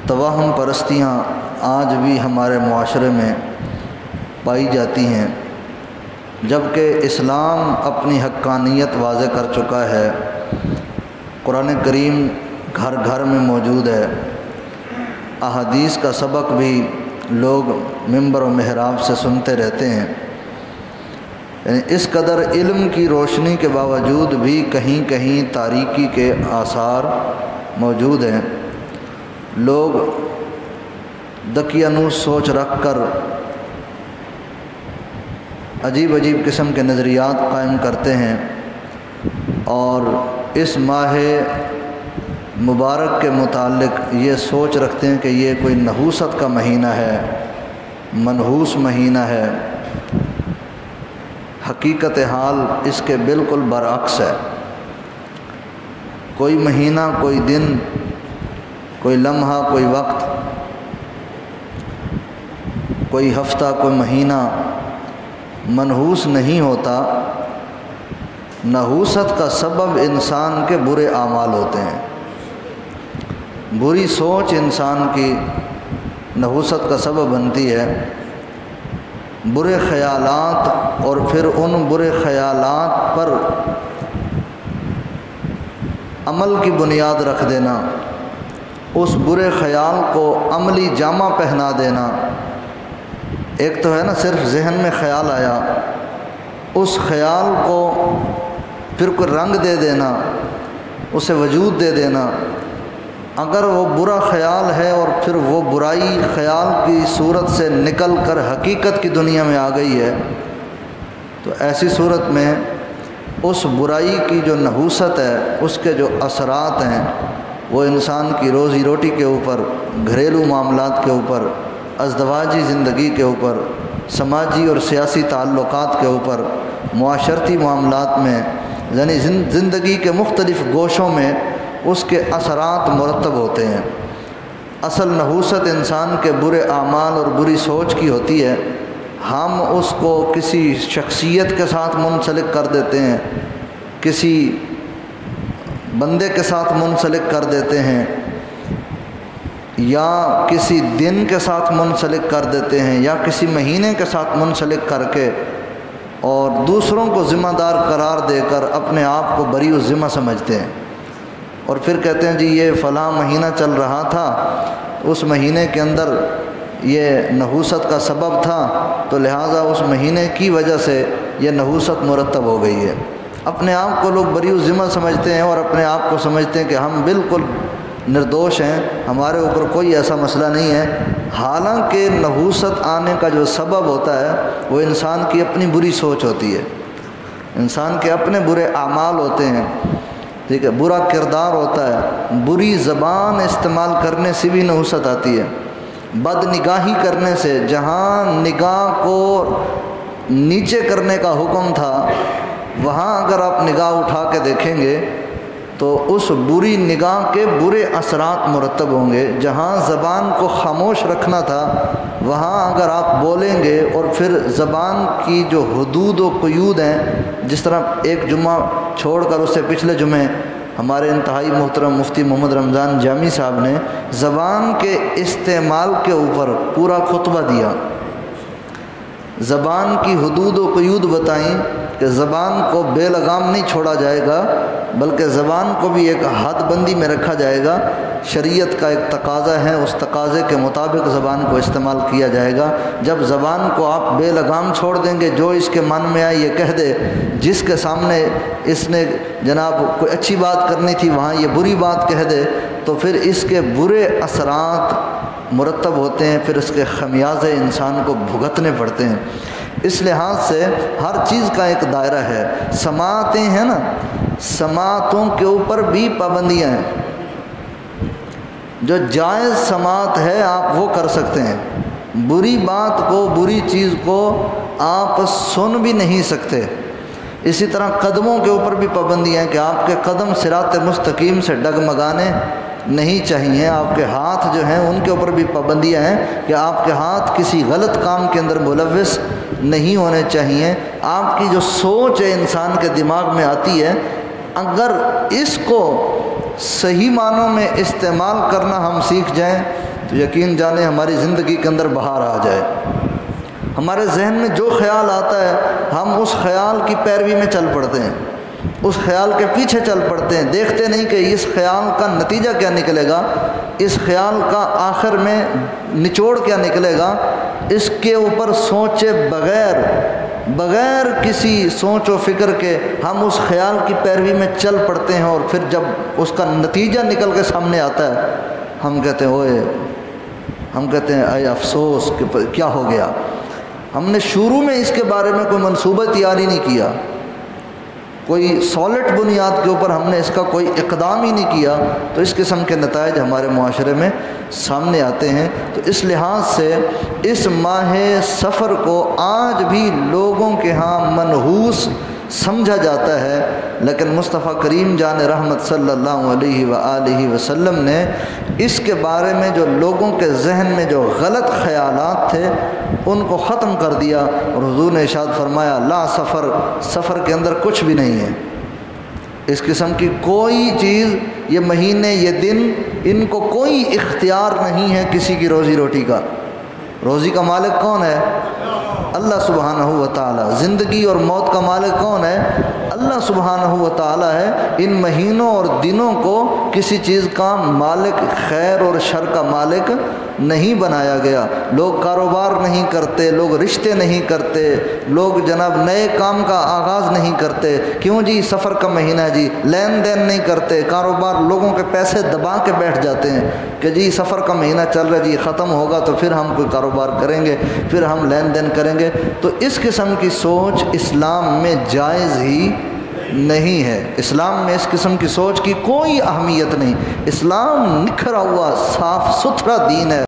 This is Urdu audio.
توہم پرستیاں آج بھی ہمارے معاشرے میں پائی جاتی ہیں، جبکہ اسلام اپنی حقانیت واضح کر چکا ہے۔ قرآن کریم گھر گھر میں موجود ہے، احادیث کا سبق بھی لوگ ممبر و محراب سے سنتے رہتے ہیں۔ یعنی اس قدر علم کی روشنی کے باوجود بھی کہیں کہیں تاریکی کے آثار موجود ہیں۔ لوگ دقیانوس سوچ رکھ کر عجیب عجیب قسم کے نظریات قائم کرتے ہیں، اور اس ماہ مبارک کے متعلق یہ سوچ رکھتے ہیں کہ یہ کوئی نحوست کا مہینہ ہے، منحوس مہینہ ہے۔ حقیقت حال اس کے بالکل برعکس ہے۔ کوئی مہینہ، کوئی دن، کوئی لمحہ، کوئی وقت، کوئی ہفتہ، کوئی مہینہ منحوس نہیں ہوتا۔ نحوست کا سبب انسان کے برے اعمال ہوتے ہیں۔ بری سوچ انسان کی نحوست کا سبب بنتی ہے۔ برے خیالات، اور پھر ان برے خیالات پر عمل کی بنیاد رکھ دینا، اس برے خیال کو عملی جامہ پہنا دینا۔ ایک تو ہے نا صرف ذہن میں خیال آیا، اس خیال کو پھر کوئی رنگ دے دینا، اسے وجود دے دینا۔ اگر وہ برا خیال ہے اور پھر وہ برائی خیال کی صورت سے نکل کر حقیقت کی دنیا میں آ گئی ہے، تو ایسی صورت میں اس برائی کی جو نحوست ہے، اس کے جو اثرات ہیں، وہ انسان کی روزی روٹی کے اوپر، گھریلو معاملات کے اوپر، ازدواجی زندگی کے اوپر، سماجی اور سیاسی تعلقات کے اوپر، معاشرتی معاملات میں، یعنی زندگی کے مختلف گوشوں میں اس کے اثرات مرتب ہوتے ہیں۔ اصل نحوست انسان کے برے اعمال اور بری سوچ کی ہوتی ہے۔ ہم اس کو کسی شخصیت کے ساتھ منسلک کر دیتے ہیں، کسی بندے کے ساتھ منسلک کر دیتے ہیں، یا کسی دن کے ساتھ منسلک کر دیتے ہیں، یا کسی مہینے کے ساتھ منسلک کر کے، اور دوسروں کو ذمہ دار قرار دے کر اپنے آپ کو بری و ذمہ سمجھتے ہیں، اور پھر کہتے ہیں جی یہ فلاں مہینہ چل رہا تھا، اس مہینے کے اندر یہ نحوست کا سبب تھا، تو لہٰذا اس مہینے کی وجہ سے یہ نحوست مرتب ہو گئی ہے۔ اپنے آپ کو لوگ بری و ذمہ سمجھتے ہیں، اور اپنے آپ کو سمجھتے ہیں کہ ہم بالکل نردوش ہیں، ہمارے اوپر کوئی ایسا مسئلہ نہیں ہے۔ حالانکہ نحوست آنے کا جو سبب ہوتا ہے وہ انسان کی اپنی بری سوچ ہوتی ہے، انسان کے اپنے برے اعمال ہوتے ہیں، ٹھیک ہے، برا کردار ہوتا ہے، بری زبان استعمال کرنے سے بھی نحوست آتی ہے، بد نگاہی کرنے سے، جہاں نگاہ کو نیچے کرنے کا حکم تھا وہاں اگر آپ نگاہ اٹھا کے دیکھیں گے تو اس بری نگاہ کے برے اثرات مرتب ہوں گے۔ جہاں زبان کو خاموش رکھنا تھا وہاں اگر آپ بولیں گے، اور پھر زبان کی جو حدود و قیود ہیں، جس طرح ایک جمعہ چھوڑ کر اس سے پچھلے جمعے ہمارے انتہائی محترم مفتی محمد رمضان جامی صاحب نے زبان کے استعمال کے اوپر پورا خطبہ دیا، زبان کی حدود و قیود بتائیں کہ زبان کو بے لگام نہیں چھوڑا جائے گا، بلکہ زبان کو بھی ایک حد بندی میں رکھا جائے گا۔ شریعت کا ایک تقاضا ہے، اس تقاضے کے مطابق زبان کو استعمال کیا جائے گا۔ جب زبان کو آپ بے لگام چھوڑ دیں گے، جو اس کے من میں آئے یہ کہہ دے، جس کے سامنے اس نے جناب کوئی اچھی بات کرنی تھی وہاں یہ بری بات کہہ دے، تو پھر اس کے برے اثرات مرتب ہوتے ہیں، پھر اس کے خمیازے انسان کو بھگتنے پڑتے ہیں۔ اس لحاظ سے ہر چیز کا ایک دائرہ ہے۔ سماعتیں ہیں نا، سماعتوں کے اوپر بھی پابندیاں ہیں۔ جو جائز سماعت ہے آپ وہ کر سکتے ہیں، بری بات کو، بری چیز کو آپ سن بھی نہیں سکتے۔ اسی طرح قدموں کے اوپر بھی پابندیاں ہیں کہ آپ کے قدم صراط مستقیم سے ڈگمگانے نہیں چاہیے۔ آپ کے ہاتھ جو ہیں ان کے اوپر بھی پابندیاں ہیں کہ آپ کے ہاتھ کسی غلط کام کے اندر ملوث نہیں ہونے چاہیے۔ آپ کی جو سوچ ہے انسان کے دماغ میں آتی ہے، اگر اس کو صحیح معنوں میں استعمال کرنا ہم سیکھ جائیں، تو یقین جانے ہماری زندگی کے اندر بہار آ جائے۔ ہمارے ذہن میں جو خیال آتا ہے ہم اس خیال کی پیروی میں چل پڑتے ہیں، اس خیال کے پیچھے چل پڑتے ہیں، دیکھتے نہیں کہ اس خیال کا نتیجہ کیا نکلے گا، اس خیال کا آخر میں نچوڑ کیا نکلے گا۔ اس کے اوپر سوچے بغیر کسی سوچ و فکر کے ہم اس خیال کی پیروی میں چل پڑتے ہیں، اور پھر جب اس کا نتیجہ نکل کے سامنے آتا ہے ہم کہتے ہیں اے افسوس کہ کیا ہو گیا۔ ہم نے شروع میں اس کے بارے میں کوئی منصوبہ تیاری نہیں کیا، کوئی سالڈ بنیاد کے اوپر ہم نے اس کا کوئی اقدام ہی نہیں کیا، تو اس قسم کے نتائج ہمارے معاشرے میں سامنے آتے ہیں۔ تو اس لحاظ سے اس ماہ سفر کو آج بھی لوگوں کے ہاں منحوس سمجھا جاتا ہے، لیکن مصطفیٰ کریم جان رحمت صلی اللہ علیہ وآلہ وسلم نے اس کے بارے میں جو لوگوں کے ذہن میں جو غلط خیالات تھے ان کو ختم کر دیا، اور حضور نے ارشاد فرمایا لا سفر کے اندر کچھ بھی نہیں ہے، اس قسم کی کوئی چیز، یہ مہینے یہ دن ان کو کوئی اختیار نہیں ہے کسی کی روزی روٹی کا۔ روزی کا مالک کون ہے؟ اللہ سبحانہ و تعالی۔ زندگی اور موت کا مالک کون ہے؟ اللہ سبحانہ و تعالی ہے۔ ان مہینوں اور دنوں کو کسی چیز کا مالک، خیر اور شر کا مالک نہیں بنایا گیا۔ لوگ کاروبار نہیں کرتے، لوگ رشتے نہیں کرتے، لوگ جناب نئے کام کا آغاز نہیں کرتے، کیوں جی؟ سفر کا مہینہ ہے جی، لین دین نہیں کرتے، کاروبار لوگوں کے پیسے دبا کے بیٹھ جاتے ہیں کہ جی سفر کا مہینہ چل رہا ہے جی، ختم ہوگا تو پھر ہم کوئی کاروبار کریں گے، پھر ہم لین دین کریں گے۔ تو اس قسم کی سوچ اسلام میں جائز ہی نہیں ہے۔ اسلام میں اس قسم کی سوچ کی کوئی اہمیت نہیں۔ اسلام نکھرا ہوا صاف ستھرا دین ہے۔